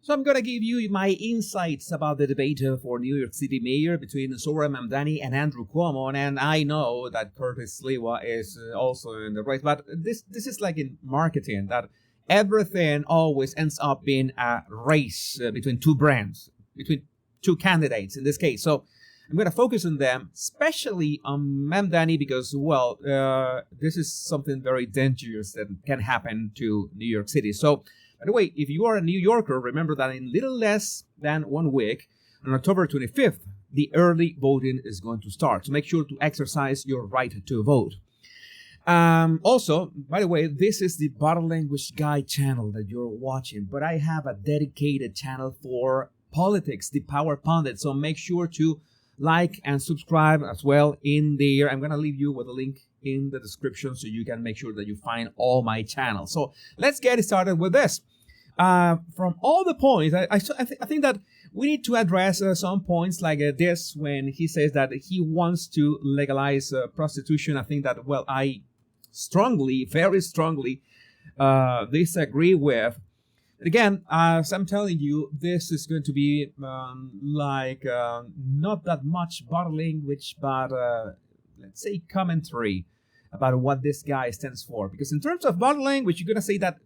So I'm going to give you my insights about the debate for New York City mayor between Zohran Mamdani and Andrew Cuomo. And I know that Curtis Sliwa is also in the race, but this is like in marketing, that everything always ends up being a race between two brands, between two candidates in this case. So I'm going to focus on them, especially on Mamdani, because, well, this is something very dangerous that can happen to New York City. So, by the way, if you are a New Yorker, remember that in little less than 1 week, on October 25th, the early voting is going to start. So make sure to exercise your right to vote. Also, by the way, this is the Body Language Guy channel that you're watching, but I have a dedicated channel for politics, the Power Pundit. So make sure to like and subscribe as well in there. I'm going to leave you with a link in the description so you can make sure that you find all my channels. So let's get started with this. From all the points, I think that we need to address some points like this when he says that he wants to legalize prostitution. I think that, well, I strongly, very strongly disagree with. Again, as I'm telling you, this is going to be not that much body language, but let's say commentary about what this guy stands for. Because in terms of body language, you're gonna see that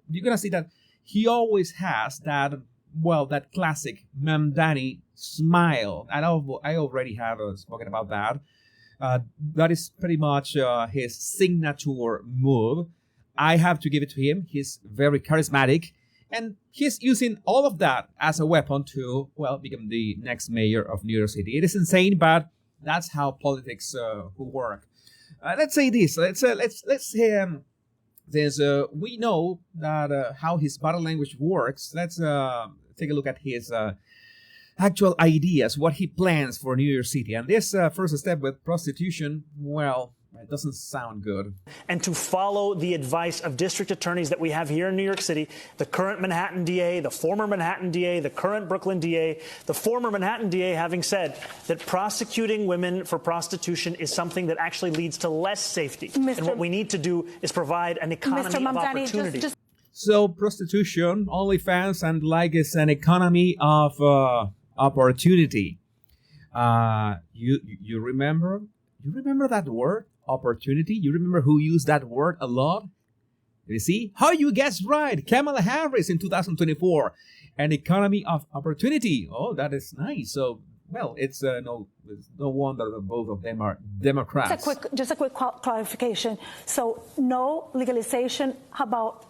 he always has that, well, that classic Mamdani smile. I already have spoken about that. That is pretty much his signature move. I have to give it to him. He's very charismatic. And he's using all of that as a weapon to, well, become the next mayor of New York City. It is insane, but that's how politics work. Let's say this. Let's we know that how his body language works. Let's take a look at his actual ideas, what he plans for New York City. And this first step with prostitution, well, it doesn't sound good. And to follow the advice of district attorneys that we have here in New York City, the current Manhattan DA, the former Manhattan DA, the current Brooklyn DA, the former Manhattan DA having said that prosecuting women for prostitution is something that actually leads to less safety. And what we need to do is provide an economy of opportunity. So prostitution, OnlyFans, and like it's an economy of opportunity. You remember? You remember that word? Opportunity. You remember who used that word a lot? You see? How you guessed right. Kamala Harris in 2024. An economy of opportunity. Oh, that is nice. So, well, it's no wonder that both of them are Democrats. Just a quick clarification. So, no legalization. How about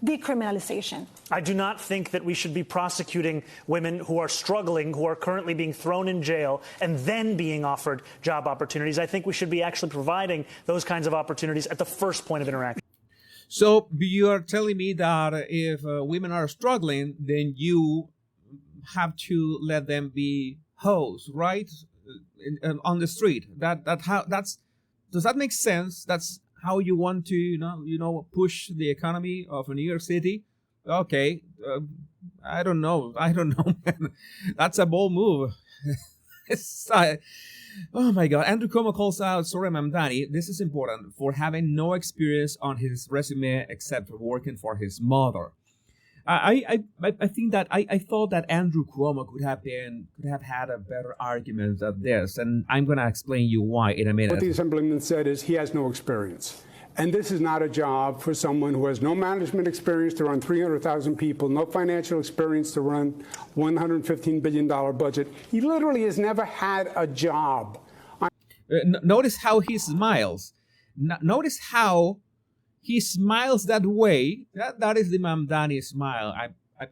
decriminalization? I do not think that we should be prosecuting women who are struggling, who are currently being thrown in jail, and then being offered job opportunities. I think we should be actually providing those kinds of opportunities at the first point of interaction. So you are telling me that if women are struggling, then you have to let them be hoes, right? On the street. Does that make sense? That's how you want to, push the economy of New York City? Okay, I don't know, man. That's a bold move. Oh my God. Andrew Cuomo calls out Zohran Mamdani. This is important, for having no experience on his resume except for working for his mother. I think that I thought that Andrew Cuomo could have had a better argument than this, and I'm going to explain you why in a minute. What the Assemblyman said is he has no experience. And this is not a job for someone who has no management experience to run 300,000 people, no financial experience to run $115 billion budget. He literally has never had a job. Notice how he smiles. Notice how he smiles that way. That is the Mamdani smile.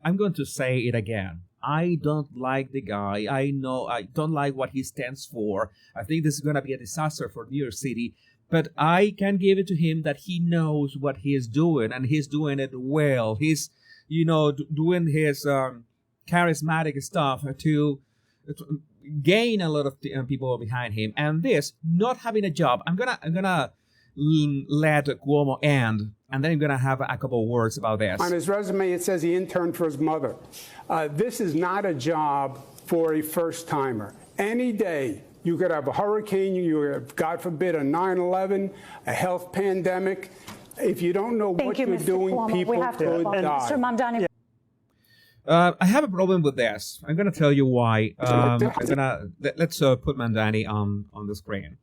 I'm going to say it again. I don't like the guy. I know I don't like what he stands for. I think this is going to be a disaster for New York City. But I can give it to him that he knows what he is doing, and he's doing it well. He's, doing his charismatic stuff to gain a lot of people behind him. And this, not having a job, I'm gonna let Cuomo end, and then I'm gonna have a couple of words about this. On his resume, it says he interned for his mother. This is not a job for a first-timer. Any day, you could have a hurricane, you have, God forbid, a 9/11, a health pandemic. If you don't know what you're doing, people could die. Mr. Mamdani. I have a problem with this. I'm gonna tell you why. Let's put Mamdani on the screen.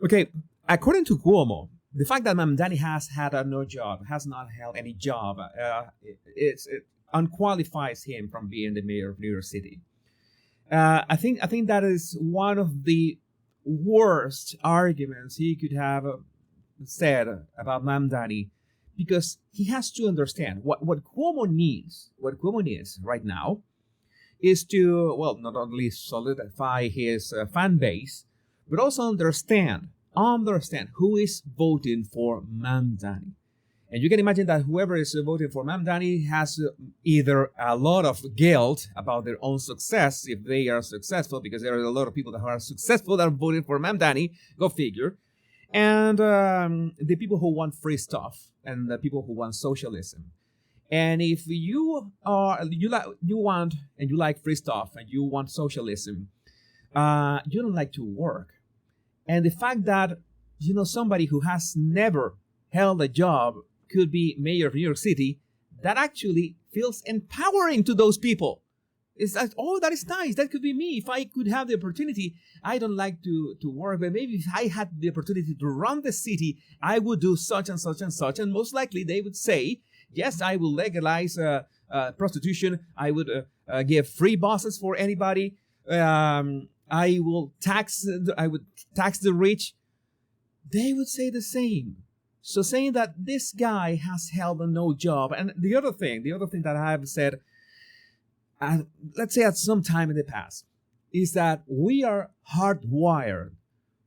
Okay, according to Cuomo, the fact that Mamdani has had no job, has not held any job, it unqualifies him from being the mayor of New York City. I think that is one of the worst arguments he could have said about Mamdani, because he has to understand what Cuomo needs. What Cuomo needs right now is to, well, not only solidify his fan base, but also understand who is voting for Mamdani. And you can imagine that whoever is voting for Mamdani has either a lot of guilt about their own success if they are successful, because there are a lot of people that are successful that are voting for Mamdani, go figure. And the people who want free stuff, and the people who want socialism. And if you want and you like free stuff and you want socialism, you don't like to work. And the fact that somebody who has never held a job could be mayor of New York City, that actually feels empowering to those people. It's like, oh, that is nice. That could be me. If I could have the opportunity, I don't like to work, but maybe if I had the opportunity to run the city, I would do such and such and such. And most likely they would say, yes, I will legalize prostitution. I would give free buses for anybody. I would tax the rich. They would say the same. So saying that this guy has held no job. And the other thing that I have said, let's say at some time in the past, is that we are hardwired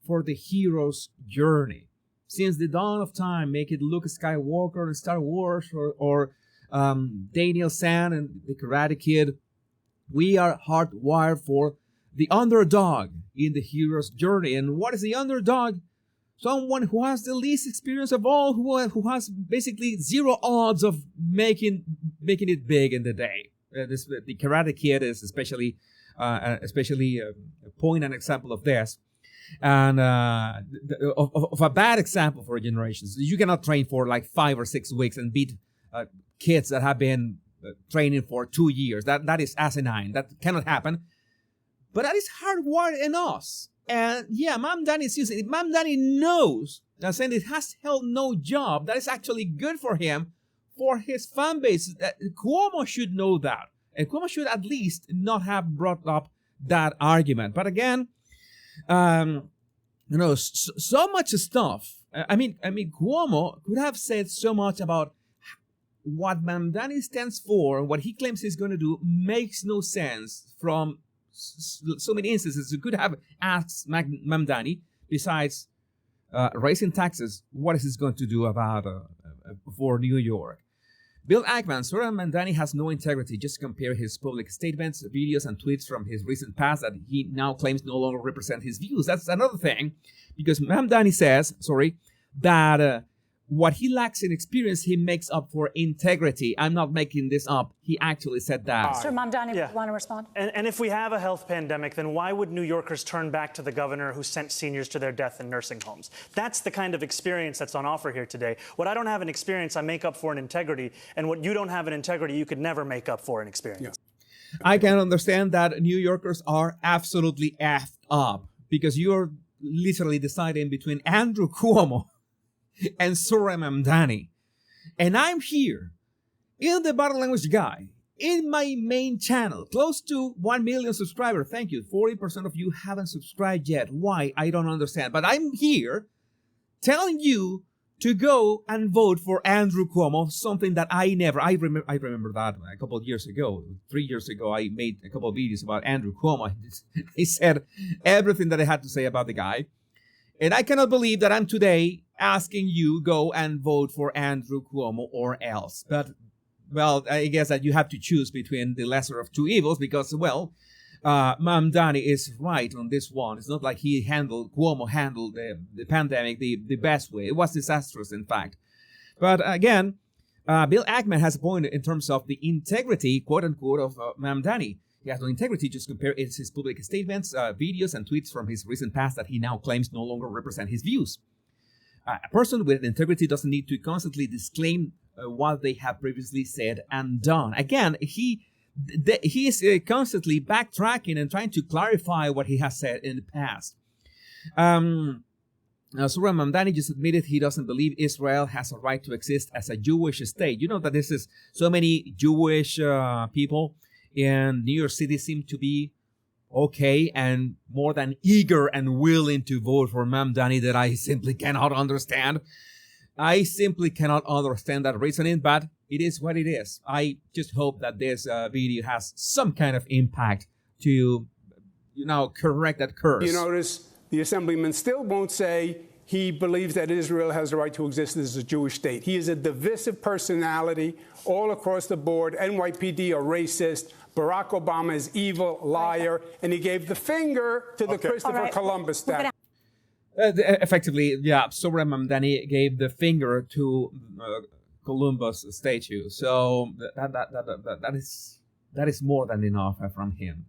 for the hero's journey. Since the dawn of time, make it Luke Skywalker in Star Wars or Daniel San and the Karate Kid, we are hardwired for the underdog in the hero's journey. And what is the underdog? Someone who has the least experience of all, who has basically zero odds of making it big in the day. The Karate Kid is especially a poignant example of this, and of a bad example for generations. You cannot train for like 5 or 6 weeks and beat kids that have been training for 2 years. That is asinine. That cannot happen. But that is hardwired in us. And yeah, Mamdani is using it. Mamdani knows that saying it has held no job, that is actually good for him, for his fan base. Cuomo should know that. And Cuomo should at least not have brought up that argument. But again, so much stuff. I mean, Cuomo could have said so much about what Mamdani stands for, what he claims he's going to do, makes no sense from so many instances. You could have asked Mamdani, besides raising taxes, what is he going to do about for New York? Bill Ackman, Sora Mamdani has no integrity. Just compare his public statements, videos, and tweets from his recent past that he now claims no longer represent his views. That's another thing, because Mamdani says, that what he lacks in experience, he makes up for integrity. I'm not making this up. He actually said that. Mr. Mamdani, Yeah. want to respond? And if we have a health pandemic, then why would New Yorkers turn back to the governor who sent seniors to their death in nursing homes? That's the kind of experience that's on offer here today. What I don't have in experience, I make up for in integrity. And what you don't have in integrity, you could never make up for in experience. Yeah. I can understand that New Yorkers are absolutely effed up, because you're literally deciding between Andrew Cuomo and Sora Mamdani. And I'm here in the Body Language Guy, in my main channel, close to 1 million subscribers. Thank you. 40% of you haven't subscribed yet. Why? I don't understand. But I'm here telling you to go and vote for Andrew Cuomo, something that I remember that a couple of years ago, 3 years ago, I made a couple of videos about Andrew Cuomo. He said everything that I had to say about the guy. And I cannot believe that I'm today asking you go and vote for Andrew Cuomo or else. But, well, I guess that you have to choose between the lesser of two evils, because, well, Mamdani is right on this one. It's not like Cuomo handled the pandemic the best way. It was disastrous, in fact. But again, Bill Ackman has a point in terms of the integrity, quote unquote, of Mamdani. He has no integrity. Just compare his public statements, videos, and tweets from his recent past that he now claims no longer represent his views. A person with integrity doesn't need to constantly disclaim what they have previously said and done. Again, he he is constantly backtracking and trying to clarify what he has said in the past. Surah Mamdani just admitted he doesn't believe Israel has a right to exist as a Jewish state. You know that this is so many Jewish people in New York City seem to be okay and more than eager and willing to vote for Mamdani that I simply cannot understand. I simply cannot understand that reasoning, but it is what it is. I just hope that this video has some kind of impact to, correct that curse. You notice the assemblyman still won't say he believes that Israel has the right to exist as a Jewish state. He is a divisive personality all across the board. NYPD are racist. Barack Obama is evil, liar, and he gave the finger to the Christopher Columbus statue. Effectively, yeah, Surah Mamdani gave the finger to Columbus statue. So that is more than enough from him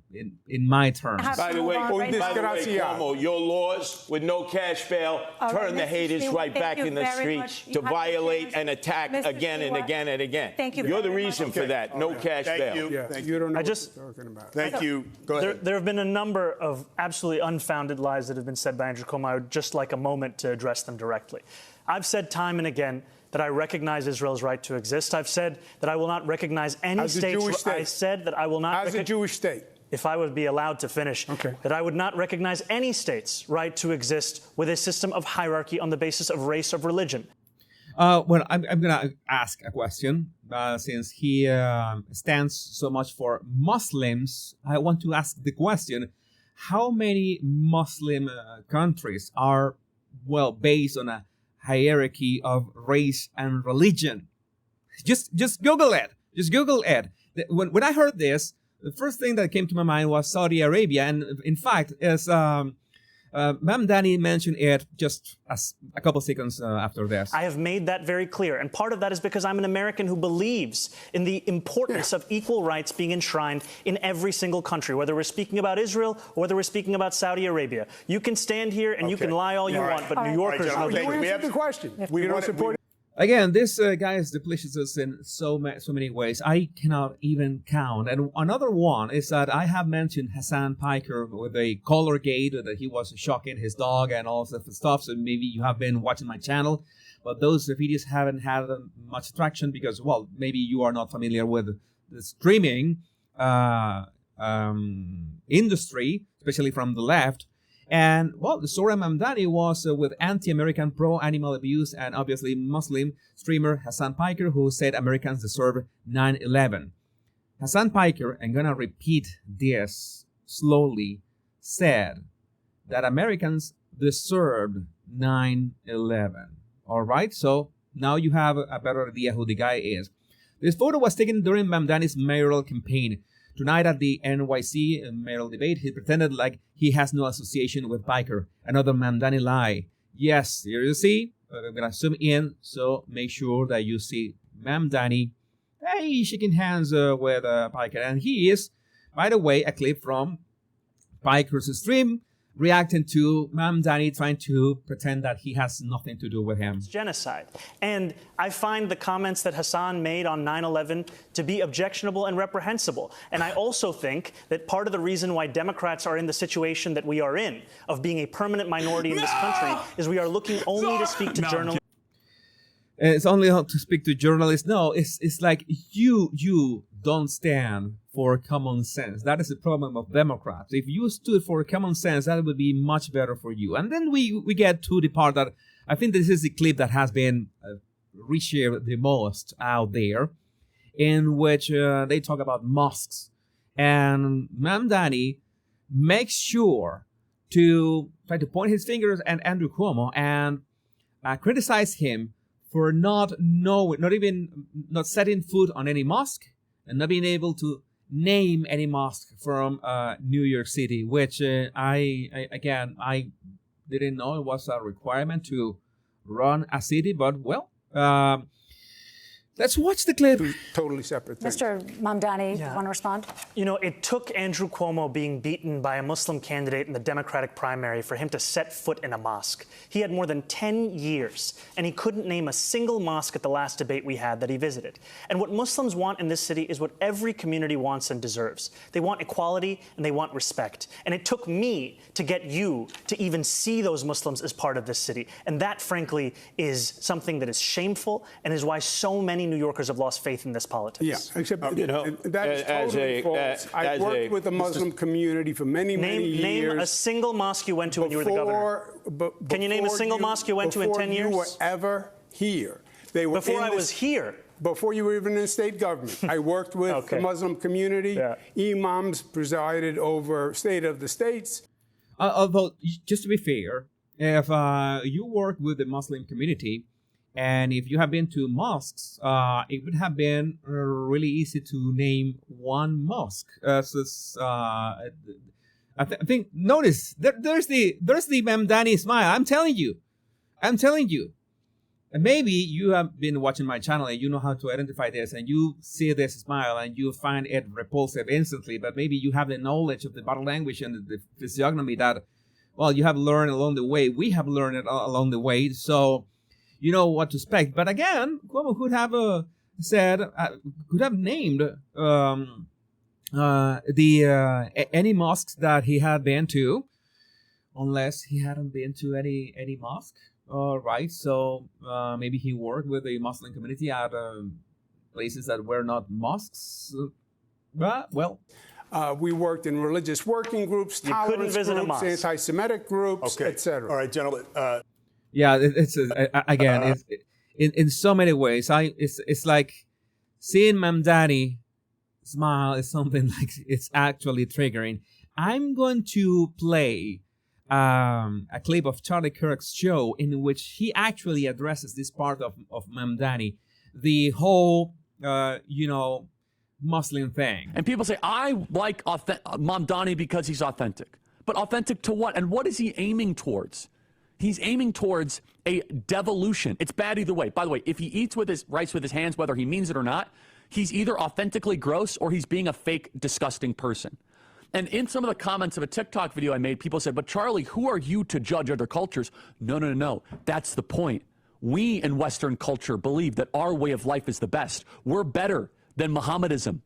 in my terms. By the way, Cuomo, your laws with no cash bail turn the haters right back in the street to violate and attack again and again and again. Thank you. You're the reason for that. No cash bail. You don't know what you're talking about. Thank you. Go ahead. There have been a number of absolutely unfounded lies that have been said by Andrew Cuomo. I would just like a moment to address them directly. I've said time and again that I recognize Israel's right to exist. I've said that I will not recognize any state. I said that I will not. As a Jewish state. If I would be allowed to finish, that I would not recognize any state's right to exist with a system of hierarchy on the basis of race or religion. Well, I'm going to ask a question. Since he stands so much for Muslims, I want to ask the question, how many Muslim countries are, based on a hierarchy of race and religion? Just Google it. Just Google it. When I heard this, the first thing that came to my mind was Saudi Arabia, and in fact, as Mamdani mentioned it just as a couple seconds after this. I have made that very clear, and part of that is because I'm an American who believes in the importance of equal rights being enshrined in every single country, whether we're speaking about Israel or whether we're speaking about Saudi Arabia. You can stand here and you can lie all you want, but New Yorkers know. We have the question. We don't support. Again, this guy is duplicitous in so many ways. I cannot even count. And another one is that I have mentioned Hassan Piker with a color gate, that he was shocking his dog and all that stuff. So maybe you have been watching my channel, but those videos haven't had much traction because, maybe you are not familiar with the streaming industry, especially from the left. And, the Surah Mamdani was with anti-American, pro-animal abuse, and obviously Muslim streamer Hassan Piker, who said Americans deserve 9/11. Hassan Piker, I'm going to repeat this slowly, said that Americans deserved 9/11. All right? So now you have a better idea who the guy is. This photo was taken during Mamdani's mayoral campaign. Tonight at the NYC mayoral debate, he pretended like he has no association with Piker. Another Mamdani lie. Yes, here you see. I'm going to zoom in, so make sure that you see Mamdani. Hey, shaking hands with Piker. And he is, by the way, a clip from Piker's stream reacting to Mamdani trying to pretend that he has nothing to do with him. It's genocide. And I find the comments that Hassan made on 9/11 to be objectionable and reprehensible. And I also think that part of the reason why Democrats are in the situation that we are in, of being a permanent minority in this country, is we are looking only to speak to journalists. It's only to speak to journalists. No, it's like you don't stand for common sense. That is the problem of Democrats. If you stood for common sense, that would be much better for you. And then we get to the part that I think this is the clip that has been reshared the most out there, in which they talk about mosques. And Mamdani makes sure to try to point his fingers at Andrew Cuomo and criticize him for not setting foot on any mosque and not being able to name any mosque from New York City, which I didn't know it was a requirement to run a city, but Let's watch the clip. Totally separate things. Mr. Mamdani, want to respond? You know, it took Andrew Cuomo being beaten by a Muslim candidate in the Democratic primary for him to set foot in a mosque. He had more than 10 years, and he couldn't name a single mosque at the last debate we had that he visited. And what Muslims want in this city is what every community wants and deserves. They want equality and they want respect. And it took me to get you to even see those Muslims as part of this city. And that, frankly, is something that is shameful and is why so many New Yorkers have lost faith in this politics. Yeah, except that is totally false. I worked with the Muslim community for many years. Name a single mosque you went to when you were the governor. Can you name a single mosque you went to in 10 years? Before you were ever here. They were before I was here? Before you were even in state government. I worked with the Muslim community. Yeah. Imams presided over State of the States. Although, just to be fair, if you work with the Muslim community, and if you have been to mosques, it would have been really easy to name one mosque. I think. Notice there's the Mamdani smile. I'm telling you. And maybe you have been watching my channel and you know how to identify this, and you see this smile and you find it repulsive instantly. But maybe you have the knowledge of the body language and the physiognomy that, well, you have learned along the way. We have learned it along the way. So you know what to expect. But again, Cuomo could have could have named any mosques that he had been to, unless he hadn't been to any mosque. Right. So maybe he worked with the Muslim community at places that were not mosques. But well. We worked in religious working groups, tolerance groups, anti-Semitic groups, etc. All right, gentlemen. Yeah, it's again, in so many ways. It's like seeing Mamdani smile is something like it's actually triggering. I'm going to play a clip of Charlie Kirk's show in which he actually addresses this part of Mamdani, the whole Muslim thing. And people say, I like Mamdani because he's authentic. But authentic to what? And what is he aiming towards? He's aiming towards a devolution. It's bad either way. By the way, if he eats with his rice with his hands, whether he means it or not, he's either authentically gross or he's being a fake, disgusting person. And in some of the comments of a TikTok video I made, people said, but Charlie, who are you to judge other cultures? No. That's the point. We in Western culture believe that our way of life is the best. We're better than Mohammedanism.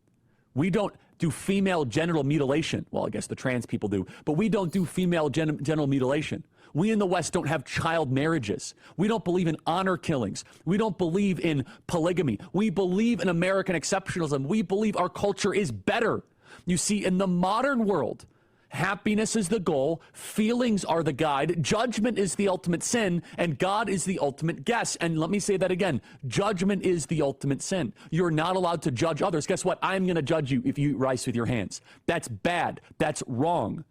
We don't do female genital mutilation. Well, I guess the trans people do, but we don't do female genital mutilation. We in the West don't have child marriages. We don't believe in honor killings. We don't believe in polygamy. We believe in American exceptionalism. We believe our culture is better. You see, in the modern world, happiness is the goal, feelings are the guide, judgment is the ultimate sin, and God is the ultimate guest. And let me say that again, judgment is the ultimate sin. You're not allowed to judge others. Guess what? I'm going to judge you if you eat rice with your hands. That's bad. That's wrong.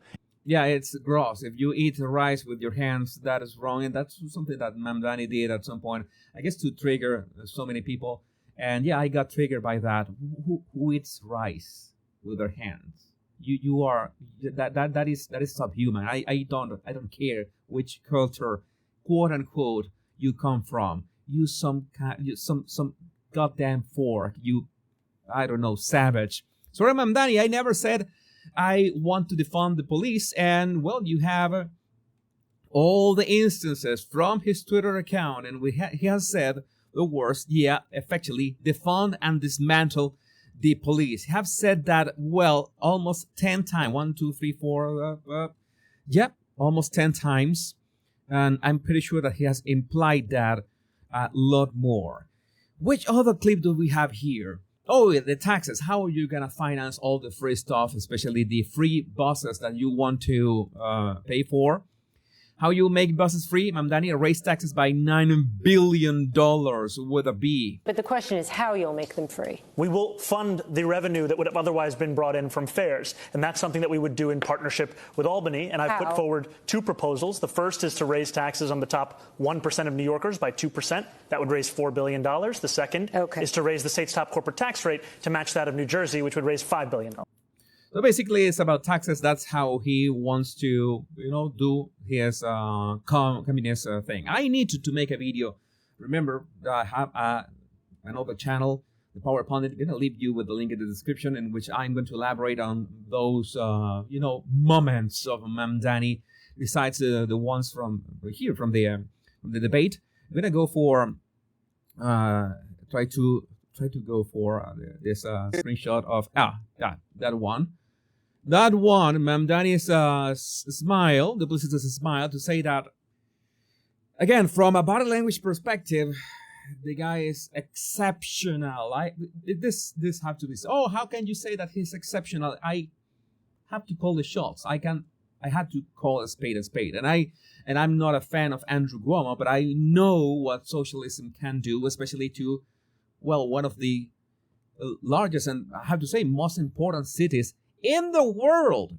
Yeah, it's gross. If you eat rice with your hands, that is wrong. And that's something that Mamdani did at some point, I guess, to trigger so many people. And yeah, I got triggered by that. Who eats rice with their hands? You are that is subhuman. I don't care which culture, quote unquote, you come from. You some goddamn fork. You, I don't know, savage. Sorry, Mamdani, I never said I want to defund the police. And well, you have all the instances from his Twitter account, and he has said the worst. Yeah, effectively defund and dismantle the police. Have said that, well, almost 10 times. 1, 2, 3, 4. Almost 10 times. And I'm pretty sure that he has implied that a lot more. Which other clip do we have here? Oh, the taxes. How are you going to finance all the free stuff, especially the free buses that you want to pay for? How you make buses free? Mamdani, raise taxes by $9 billion with a B. But the question is how you'll make them free. We will fund the revenue that would have otherwise been brought in from fares. And that's something that we would do in partnership with Albany. And I've put forward 2 proposals. The first is to raise taxes on the top 1% of New Yorkers by 2%. That would raise $4 billion. The second is to raise the state's top corporate tax rate to match that of New Jersey, which would raise $5 billion. So basically, it's about taxes. That's how he wants to, do his communist thing. I need to make a video. Remember, I another channel, the Power Pundit. I'm gonna leave you with the link in the description, in which I'm going to elaborate on those moments of Mamdani, besides the ones from here from the debate. I'm gonna go for try to go for this screenshot of that one. That one, Mamdani's smile, the publicist's smile, to say that, again, from a body language perspective, the guy is exceptional. This have to be. Oh, how can you say that he's exceptional? I have to call the shots. I had to call a spade, and I'm not a fan of Andrew Cuomo, but I know what socialism can do, especially to, well, one of the largest and, I have to say, most important cities in the world,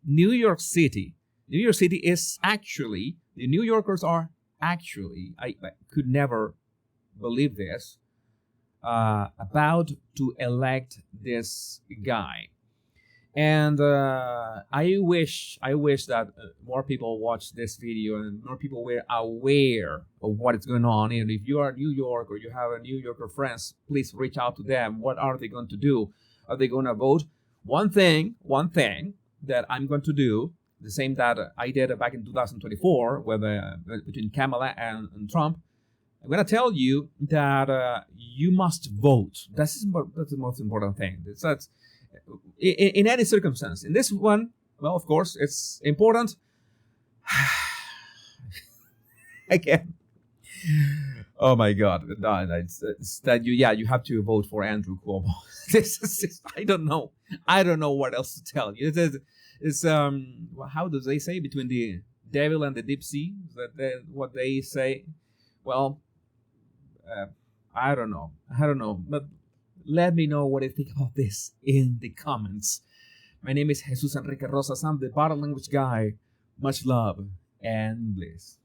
New York City. New York City is actually, the New Yorkers are actually, I could never believe this, about to elect this guy. And I wish that more people watch this video and more people were aware of what is going on. And if you are in New York or you have a New Yorker friends, please reach out to them. What are they going to do? Are they going to vote? One thing that I'm going to do, the same that I did back in 2024 between Kamala and Trump, I'm going to tell you that you must vote. That's the most important thing. That's in any circumstance. In this one, well, of course, it's important. Again. Oh my God! It's that you have to vote for Andrew Cuomo. This is I don't know what else to tell you. It's how do they say, between the devil and the deep sea? Is that what they say? Well, I don't know, but let me know what you think about this in the comments. My name is Jesus Enrique Rosas. I'm the body language guy. Much love and bliss.